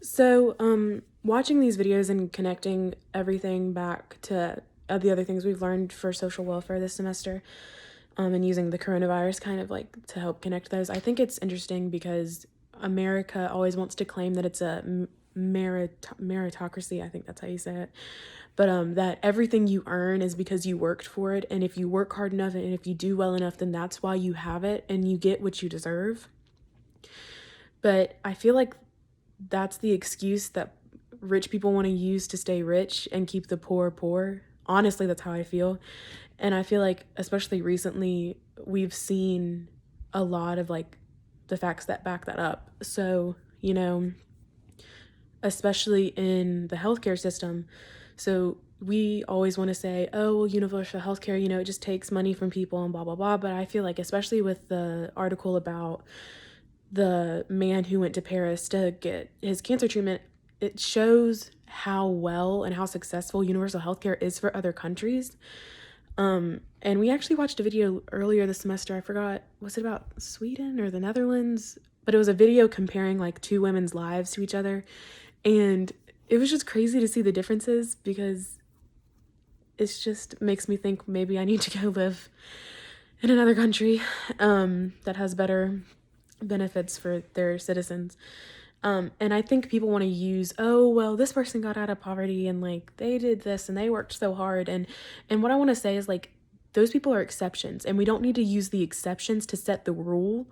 So, watching these videos and connecting everything back to the other things we've learned for social welfare this semester, and using the coronavirus kind of like to help connect those, I think it's interesting because America always wants to claim that it's a meritocracy. I think that's how you say it. But that everything you earn is because you worked for it, and if you work hard enough and if you do well enough, then that's why you have it and you get what you deserve. But I feel like that's the excuse that rich people want to use to stay rich and keep the poor poor. Honestly, that's how I feel. And I feel like, especially recently, we've seen a lot of like the facts that back that up. So, especially in the healthcare system. So, we always want to say, oh, well, universal healthcare, it just takes money from people and blah, blah, blah. But I feel like, especially with the article about the man who went to Paris to get his cancer treatment, it shows how well and how successful universal healthcare is for other countries. And we actually watched a video earlier this semester. I forgot, was it about Sweden or the Netherlands? But it was a video comparing like two women's lives to each other. And it was just crazy to see the differences because it's just makes me think maybe I need to go live in another country that has better benefits for their citizens. And I think people want to use, oh, well, this person got out of poverty and like they did this and they worked so hard. And what I want to say is like those people are exceptions and we don't need to use the exceptions to set the rule.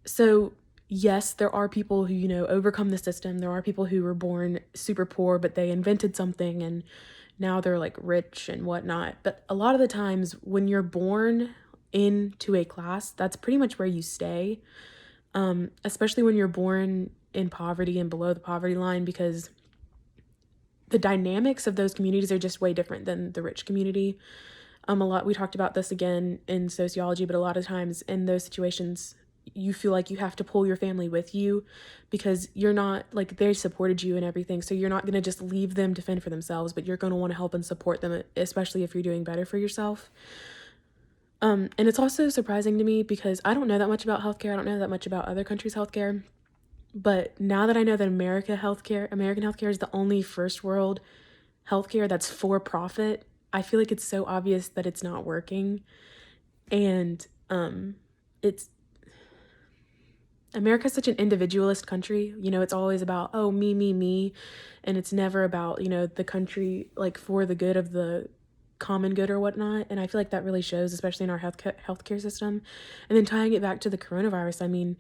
So yes, there are people who, overcome the system. There are people who were born super poor, but they invented something and now they're like rich and whatnot. But a lot of the times when you're born into a class, that's pretty much where you stay. Especially when you're born in poverty and below the poverty line, because the dynamics of those communities are just way different than the rich community. We talked about this again in sociology, but a lot of times in those situations, you feel like you have to pull your family with you because you're not like they supported you and everything. So you're not going to just leave them to fend for themselves, but you're going to want to help and support them, especially if you're doing better for yourself. And it's also surprising to me because I don't know that much about healthcare. I don't know that much about other countries' healthcare. But now that I know that American healthcare is the only first world healthcare that's for profit, I feel like it's so obvious that it's not working. And it's America's such an individualist country. It's always about, oh, me, me. And it's never about, the country like for the good of the common good or whatnot. And I feel like that really shows, especially in our healthcare system. And then tying it back to the coronavirus, I mean,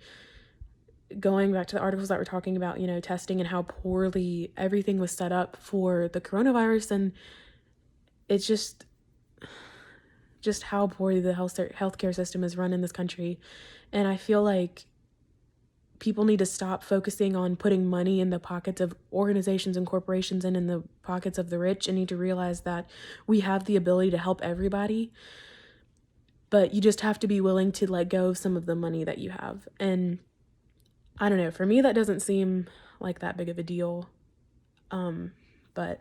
going back to the articles that were talking about, testing and how poorly everything was set up for the coronavirus. And it's just how poorly the healthcare system is run in this country. And I feel like people need to stop focusing on putting money in the pockets of organizations and corporations and in the pockets of the rich, and need to realize that we have the ability to help everybody, but you just have to be willing to let go of some of the money that you have. And I don't know, for me, that doesn't seem like that big of a deal. But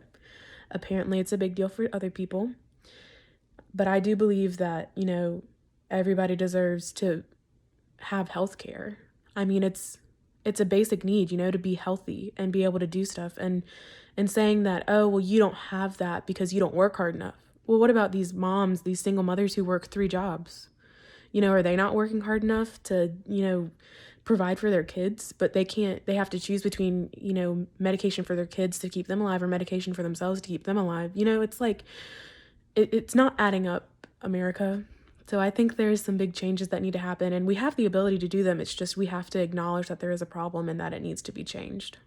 apparently it's a big deal for other people. But I do believe that, everybody deserves to have health care. I mean, it's a basic need, to be healthy and be able to do stuff. And saying that, oh, well, you don't have that because you don't work hard enough. Well, what about these moms, these single mothers who work 3 jobs? Are they not working hard enough to, provide for their kids, but they have to choose between, medication for their kids to keep them alive or medication for themselves to keep them alive. It's like, it's not adding up, America. So I think there's some big changes that need to happen, and we have the ability to do them. It's just we have to acknowledge that there is a problem and that it needs to be changed.